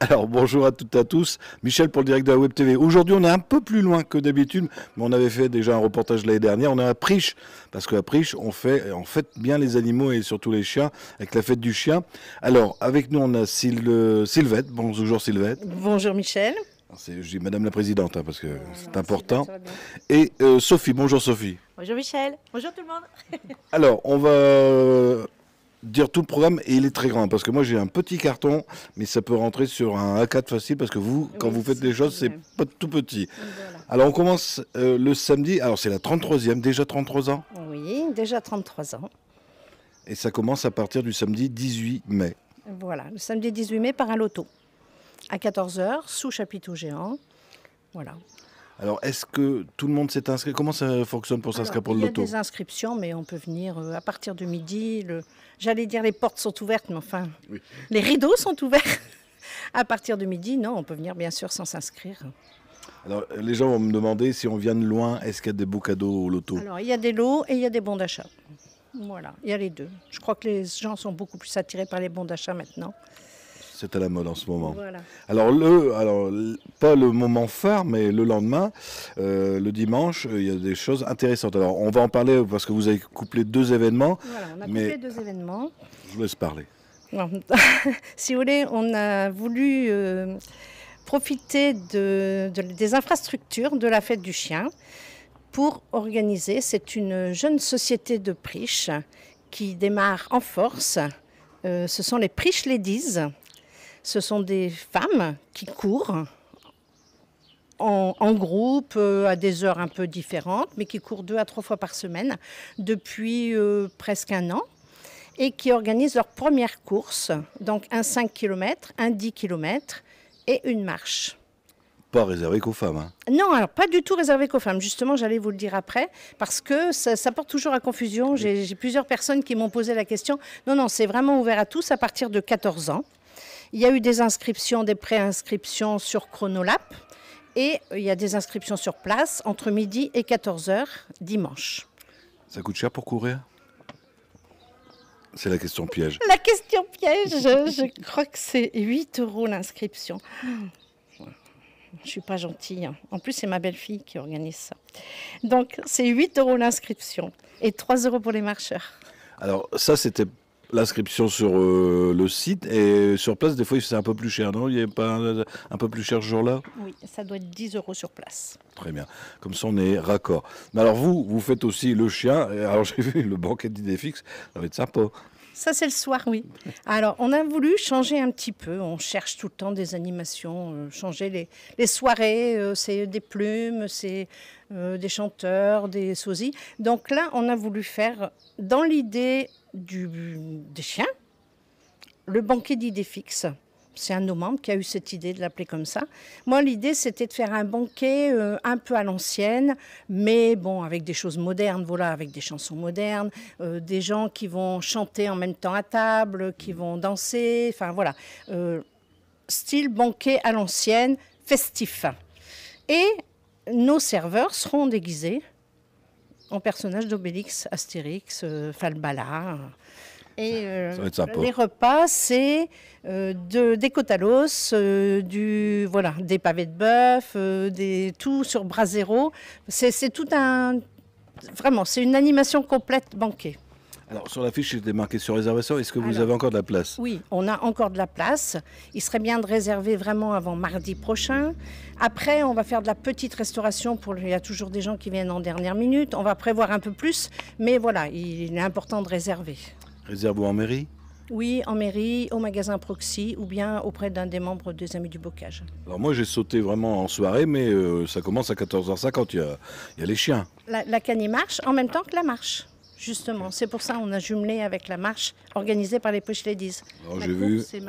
Alors bonjour à toutes et à tous, Michel pour le direct de la Web TV. Aujourd'hui on est un peu plus loin que d'habitude, mais on avait fait déjà un reportage l'année dernière. On est à Priches, parce qu'à Priches on fait bien les animaux et surtout les chiens, avec la fête du chien. Alors avec nous on a Sylvette, bonjour Sylvette. Bonjour Michel. Je dis Madame la Présidente, hein, parce que c'est important. Sylvette, Et Sophie, bonjour Sophie. bonjour Michel. Bonjour tout le monde. Alors on va dire tout le programme et il est très grand parce que moi j'ai un petit carton mais ça peut rentrer sur un A4 facile parce que vous quand vous faites des choses c'est pas tout petit. Voilà. Alors on commence le samedi, alors c'est la 33e, déjà 33 ans Oui, déjà 33 ans. et ça commence à partir du samedi 18 mai. Voilà, le samedi 18 mai par un loto. À 14 h, sous chapiteau géant. Voilà. Alors est-ce que tout le monde s'est inscrit? Comment ça fonctionne pour s'inscrire pour le loto? Il y a des inscriptions mais on peut venir à partir de midi. J'allais dire les portes sont ouvertes mais enfin oui. Les rideaux sont ouverts. À partir de midi, non, on peut venir bien sûr sans s'inscrire. Alors les gens vont me demander si on vient de loin, est-ce qu'il y a des beaux cadeaux au loto? Alors il y a des lots et il y a des bons d'achat. Voilà, il y a les deux. Je crois que les gens sont beaucoup plus attirés par les bons d'achat maintenant. C'est à la mode en ce moment. Voilà. Alors, pas le moment phare, mais le lendemain, le dimanche, il y a des choses intéressantes. Alors, on va en parler parce que vous avez couplé deux événements. Voilà, on a couplé deux événements. Je vous laisse parler. Non. Si vous voulez, on a voulu profiter des infrastructures de la fête du chien pour organiser. C'est une jeune société de Priches qui démarre en force. Ce sont les Priches Ladies. Ce sont des femmes qui courent en groupe à des heures un peu différentes, mais qui courent 2 à 3 fois par semaine depuis presque un an et qui organisent leur première course, donc un 5 km, un 10 km et une marche. Pas réservé qu'aux femmes. Hein. Non, alors pas du tout réservé qu'aux femmes. Justement, j'allais vous le dire après, parce que ça porte toujours à confusion. J'ai plusieurs personnes qui m'ont posé la question. Non, c'est vraiment ouvert à tous à partir de 14 ans. Il y a eu des inscriptions, des pré-inscriptions sur Chronolab et il y a des inscriptions sur place entre midi et 14 h dimanche. Ça coûte cher pour courir? C'est la question piège. La question piège, je crois que c'est 8 € l'inscription. Je ne suis pas gentille. En plus, c'est ma belle-fille qui organise ça. Donc, c'est 8 € l'inscription et 3 € pour les marcheurs. Alors, ça, c'était l'inscription sur le site et sur place, des fois, c'est un peu plus cher, non? Il n'y a pas un peu plus cher ce jour-là? Oui, ça doit être 10 € sur place. Très bien. Comme ça, on est raccord. Mais alors, vous faites aussi le chien. Alors, j'ai vu le banquet d'idées fixes. Ça va être sympa. Ça, c'est le soir, oui. Alors, on a voulu changer un petit peu. On cherche tout le temps des animations, changer les soirées. C'est des plumes, c'est des chanteurs, des sosies. Donc là, on a voulu faire, dans l'idée des chiens, le banquet d'idées fixes. C'est un de nos membres qui a eu cette idée de l'appeler comme ça. Moi, l'idée, c'était de faire un banquet un peu à l'ancienne, mais bon, avec des choses modernes, voilà, avec des chansons modernes, des gens qui vont chanter en même temps à table, qui vont danser, enfin voilà. Style banquet à l'ancienne, festif. Et nos serveurs seront déguisés en personnages d'Obélix, Astérix, Falbala. Et les repas, c'est des côtes à l'os, des pavés de bœuf, tout sur brasero. C'est tout un... Vraiment, c'est une animation complète banquet. Alors, sur l'affiche, c'était marqué sur réservation. Est-ce que vous avez encore de la place? Oui, on a encore de la place. Il serait bien de réserver vraiment avant mardi prochain. Après, on va faire de la petite restauration. Il y a toujours des gens qui viennent en dernière minute. On va prévoir un peu plus. Mais voilà, il est important de réserver. Réserve en mairie? Oui, en mairie, au magasin Proxy ou bien auprès d'un des membres des Amis du Bocage. Alors moi j'ai sauté vraiment en soirée, mais ça commence à 14h50, il y a les chiens. La canimarche en même temps que la marche, justement. C'est pour ça qu'on a jumelé avec la marche organisée par les Priches Ladies. Alors j'ai vu, c'est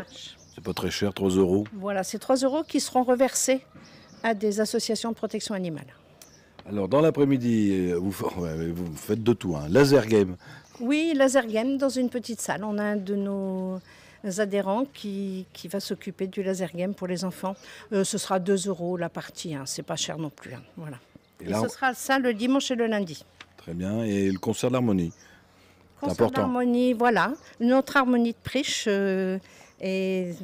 pas très cher, 3 €. Voilà, c'est 3 € qui seront reversés à des associations de protection animale. Alors dans l'après-midi, vous faites de tout, hein. Laser game. Oui, laser game dans une petite salle. On a un de nos adhérents qui va s'occuper du laser game pour les enfants. Ce sera 2 € la partie, hein. C'est pas cher non plus. Hein. Voilà. Et ce sera ça le dimanche et le lundi. Très bien. Et le concert d'harmonie? Concert d'harmonie, voilà. Notre harmonie de Priches est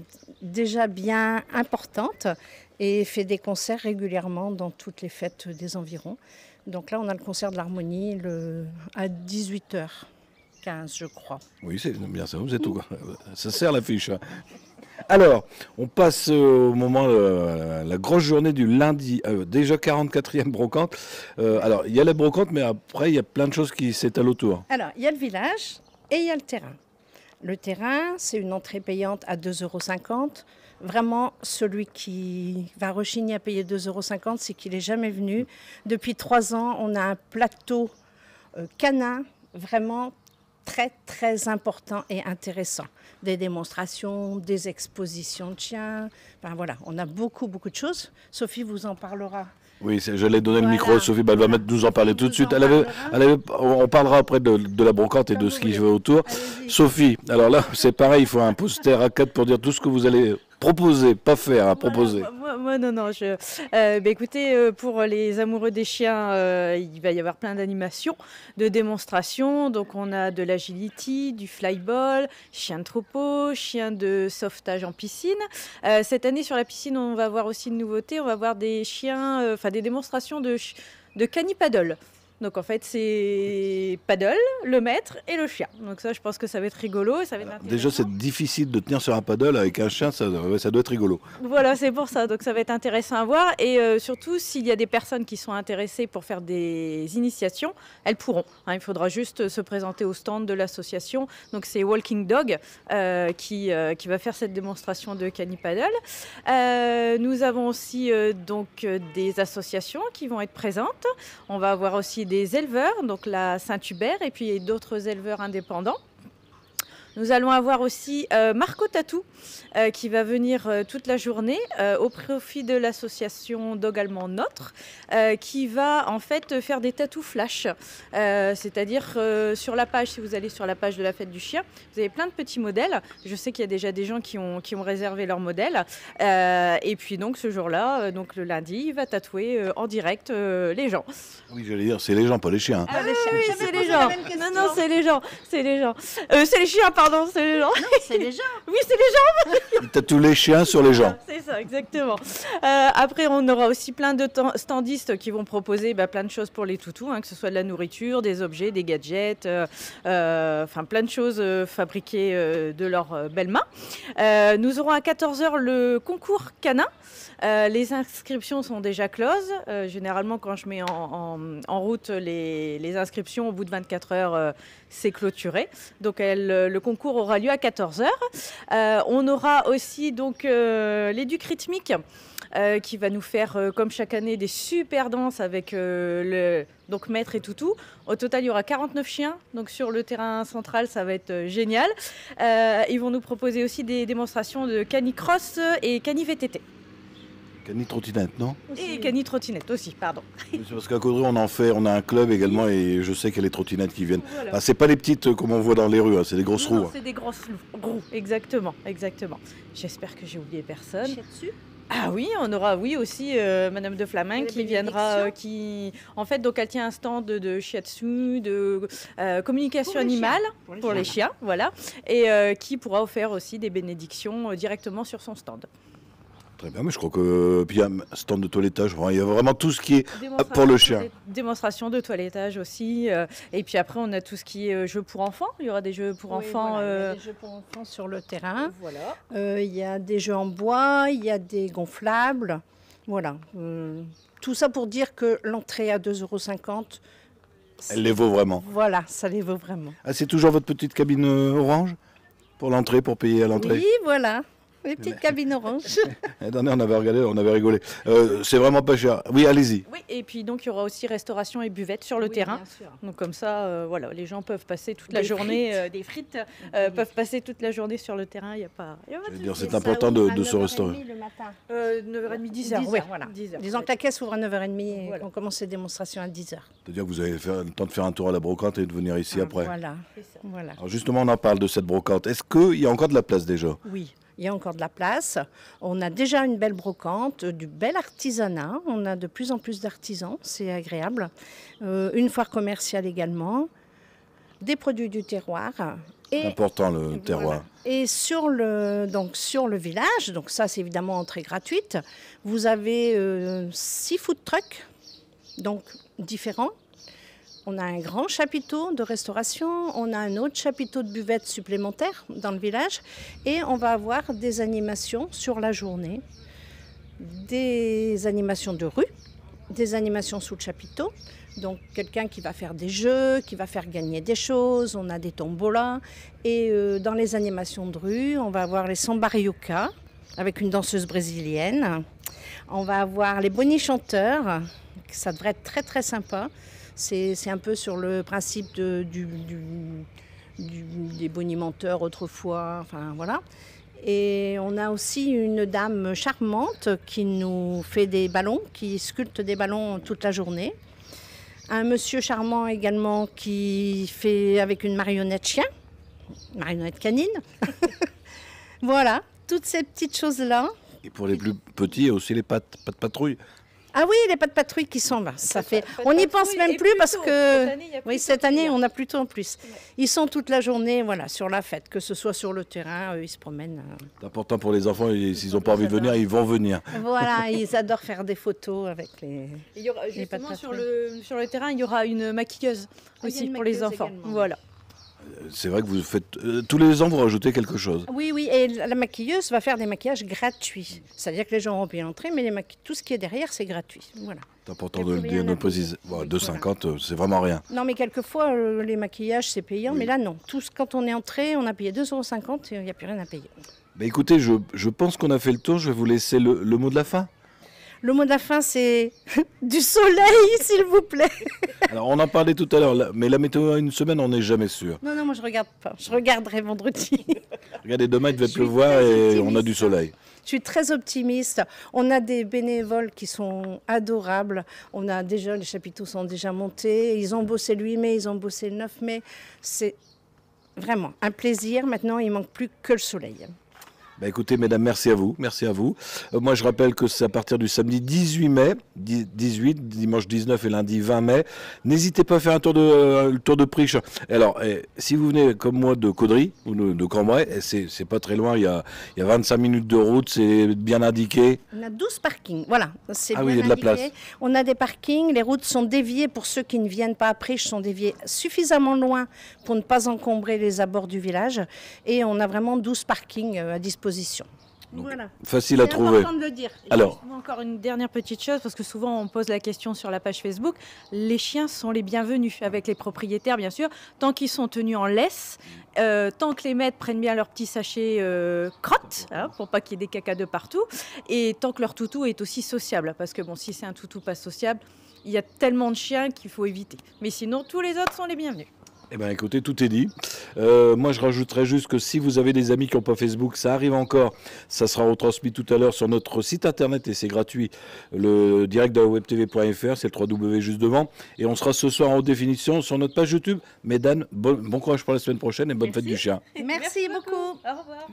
déjà bien importante et fait des concerts régulièrement dans toutes les fêtes des environs. Donc là, on a le concert de l'Harmonie à 18h15, je crois. Oui, c'est bien ça, c'est tout. Ça sert l'affiche. Alors, on passe au moment, la grosse journée du lundi, déjà 44e brocante. Alors, il y a la brocante, mais après, il y a plein de choses qui s'étalent autour. Alors, il y a le village et il y a le terrain. Le terrain, c'est une entrée payante à 2,50 €. Vraiment, celui qui va rechigner à payer 2,50 €, c'est qu'il n'est jamais venu. Depuis 3 ans, on a un plateau canin vraiment très, très important et intéressant. Des démonstrations, des expositions de chiens. Enfin, voilà, on a beaucoup, beaucoup de choses. Sophie vous en parlera. Oui, j'allais donner le micro à Sophie, elle va nous en parler tout de suite. On parlera après de la brocante et de ce qui va autour. Sophie, alors là, c'est pareil, il faut un poster A4 pour dire tout ce que vous allez proposer, pas faire, à proposer. Moi, non. Écoutez, pour les amoureux des chiens, il va y avoir plein d'animations, de démonstrations. Donc, on a de l'agility, du flyball, chien de troupeau, chien de sauvetage en piscine. Cette année, sur la piscine, on va avoir aussi une nouveauté. On va avoir des chiens, des démonstrations de cani-paddle. Donc en fait, c'est paddle, le maître et le chien. Donc ça, je pense que ça va être rigolo. Et ça va être intéressant. Déjà, c'est difficile de tenir sur un paddle avec un chien, ça doit être rigolo. Voilà, c'est pour ça. Donc ça va être intéressant à voir. Et surtout, s'il y a des personnes qui sont intéressées pour faire des initiations, elles pourront. Il faudra juste se présenter au stand de l'association. Donc c'est Walking Dog qui va faire cette démonstration de cani-paddle. Nous avons aussi des associations qui vont être présentes. On va avoir aussi des éleveurs, donc la Saint-Hubert et puis d'autres éleveurs indépendants. Nous allons avoir aussi Marco Tatou qui va venir toute la journée au profit de l'association Dog Allemand Notre qui va en fait faire des tatous flash. C'est-à-dire sur la page, si vous allez sur la page de la fête du chien, vous avez plein de petits modèles. Je sais qu'il y a déjà des gens qui ont réservé leur modèle. Et puis donc ce jour-là, donc le lundi, il va tatouer en direct les gens. Oui, j'allais dire, c'est les gens, pas les chiens. Ah oui, c'est les gens. Non, c'est les gens. C'est les gens. C'est les chiens, pardon, c'est les gens. Non, c'est les gens. Oui, c'est les gens. Il tatoue les chiens sur les gens. C'est ça, exactement. Après, on aura aussi plein de standistes qui vont proposer plein de choses pour les toutous, que ce soit de la nourriture, des objets, des gadgets, plein de choses fabriquées de leurs belles mains. Nous aurons à 14h le concours canin. Les inscriptions sont déjà closes. Généralement, quand je mets en route les inscriptions, au bout de 24 heures, c'est clôturé. Donc, le concours aura lieu à 14h. On aura aussi donc l'éduc rythmique qui va nous faire, comme chaque année, des super danses avec donc maître et toutou. Au total, il y aura 49 chiens. Donc, sur le terrain central, ça va être génial. Ils vont nous proposer aussi des démonstrations de cani-cross et cani-VTT. Cani-trottinette, non? Et cani-trottinette aussi, pardon. C'est parce qu'à Caudry, on a un club également et je sais qu'il y a les trottinettes qui viennent. Voilà. Ah, c'est pas les petites comme on voit dans les rues, c'est des grosses roues. Non, c'est des grosses roues, exactement. J'espère que j'ai oublié personne. Ah oui, on aura aussi Madame de Flamin qui viendra, en fait, donc elle tient un stand de shiatsu, de communication animale pour les chiens, voilà, et qui pourra offrir aussi des bénédictions directement sur son stand. Très bien, mais je crois que puis il y a un stand de toilettage, il y a vraiment tout ce qui est pour le chien. Démonstration de toilettage aussi, et puis après on a tout ce qui est jeux pour enfants. Il y aura des jeux pour enfants. Voilà, il y a des jeux pour enfants sur le terrain. Voilà. Il y a des jeux en bois, il y a des gonflables. Voilà. Tout ça pour dire que l'entrée à 2,50 €. Elle les vaut vraiment. Voilà, ça les vaut vraiment. Ah, c'est toujours votre petite cabine orange pour l'entrée, pour payer à l'entrée? Oui, voilà. Les petites cabines oranges. L'année dernière, on avait regardé, on avait rigolé. C'est vraiment pas cher. Oui, allez-y. Oui, et puis donc il y aura aussi restauration et buvette sur le terrain. Donc comme ça, voilà, les gens peuvent passer toute la journée, des frites, peuvent passer toute la journée sur le terrain. Il y a pas. C'est important de se restaurer. Le matin. 9h30, 10h. 10h, voilà. 10h. Disons que la caisse ouvre à 9h30 et qu'on commence les démonstrations à 10h. C'est-à-dire que vous avez le temps de faire un tour à la brocante et de venir ici après. Voilà. Alors justement, on en parle de cette brocante. Est-ce qu'il y a encore de la place déjà? Oui. Il y a encore de la place. On a déjà une belle brocante, du bel artisanat. On a de plus en plus d'artisans, c'est agréable. Une foire commerciale également. Des produits du terroir C'est important le terroir. Voilà. Et sur le village, donc ça c'est évidemment entrée gratuite, vous avez 6 food trucks, donc différents. On a un grand chapiteau de restauration, on a un autre chapiteau de buvette supplémentaire dans le village et on va avoir des animations sur la journée, des animations de rue, des animations sous le chapiteau. Donc quelqu'un qui va faire des jeux, qui va faire gagner des choses, on a des tombolas. Et dans les animations de rue, on va avoir les samba rioca avec une danseuse brésilienne. On va avoir les Bonnie chanteurs, ça devrait être très très sympa. C'est un peu sur le principe des bonimenteurs autrefois, enfin voilà. Et on a aussi une dame charmante qui nous fait des ballons, qui sculpte des ballons toute la journée. Un monsieur charmant également qui fait avec une marionnette chien, marionnette canine. Voilà, toutes ces petites choses-là. Et pour les plus petits, il y a aussi les pattes patrouille. Ah oui, les pas de patrouille qui sont là, ça fait. On n'y pense même plus parce que cette année, on a plutôt en plus. Ils sont toute la journée, voilà, sur la fête, que ce soit sur le terrain, ils se promènent. C'est important pour les enfants. S'ils n'ont pas envie de venir, ils vont venir. Voilà, ils adorent faire des photos avec les. Il y aura, justement sur le terrain, il y aura une maquilleuse aussi pour les enfants. Également. Voilà. C'est vrai que vous faites tous les ans vous rajoutez quelque chose. Oui, et la maquilleuse va faire des maquillages gratuits. C'est-à-dire que les gens ont payé l'entrée, mais tout ce qui est derrière, c'est gratuit. Voilà. C'est important de le dire, de préciser. Voilà, 2,50, c'est vraiment rien. Non, mais quelquefois, les maquillages, c'est payant, mais là, non. Quand on est entré, on a payé 2,50 € et il n'y a plus rien à payer. Bah, écoutez, je pense qu'on a fait le tour. Je vais vous laisser le mot de la fin. Le mot de la fin, c'est du soleil, s'il vous plaît. Alors, on en parlait tout à l'heure, mais la météo à une semaine, on n'est jamais sûr. Non, moi, je regarde pas. Je regarderai vendredi. Regardez, demain, il devait pleuvoir et on a du soleil. Je suis très optimiste. On a des bénévoles qui sont adorables. Les chapiteaux sont déjà montés. Ils ont bossé le 8 mai, ils ont bossé le 9 mai. C'est vraiment un plaisir. Maintenant, il ne manque plus que le soleil. Bah écoutez, mesdames, merci à vous. Merci à vous. Moi, je rappelle que c'est à partir du samedi 18 mai, 18, dimanche 19 et lundi 20 mai. N'hésitez pas à faire le tour de Priche. Alors, si vous venez comme moi de Caudry ou de Cambrai, c'est pas très loin. Il y a 25 minutes de route, c'est bien indiqué. On a 12 parkings, voilà. C'est bien oui, il y a de la place. On a des parkings, les routes sont déviées pour ceux qui ne viennent pas à Priche, sont déviées suffisamment loin pour ne pas encombrer les abords du village. Et on a vraiment 12 parkings à disposition. Voilà. Facile à trouver. Important de le dire. Alors, encore une dernière petite chose, parce que souvent on pose la question sur la page Facebook. Les chiens sont les bienvenus avec les propriétaires, bien sûr, tant qu'ils sont tenus en laisse, tant que les maîtres prennent bien leur petit sachet crotte, pour pas qu'il y ait des cacas de partout, et tant que leur toutou est aussi sociable, parce que bon, si c'est un toutou pas sociable, il y a tellement de chiens qu'il faut éviter. Mais sinon, tous les autres sont les bienvenus. Eh bien, écoutez, tout est dit. Moi, je rajouterais juste que si vous avez des amis qui n'ont pas Facebook, ça arrive encore. Ça sera retransmis tout à l'heure sur notre site internet et c'est gratuit. Le direct de webtv.fr, c'est le 3W juste devant. Et on sera ce soir en haute définition sur notre page YouTube. Mesdames, bon courage pour la semaine prochaine et bonne fête du chien. Merci beaucoup. Au revoir.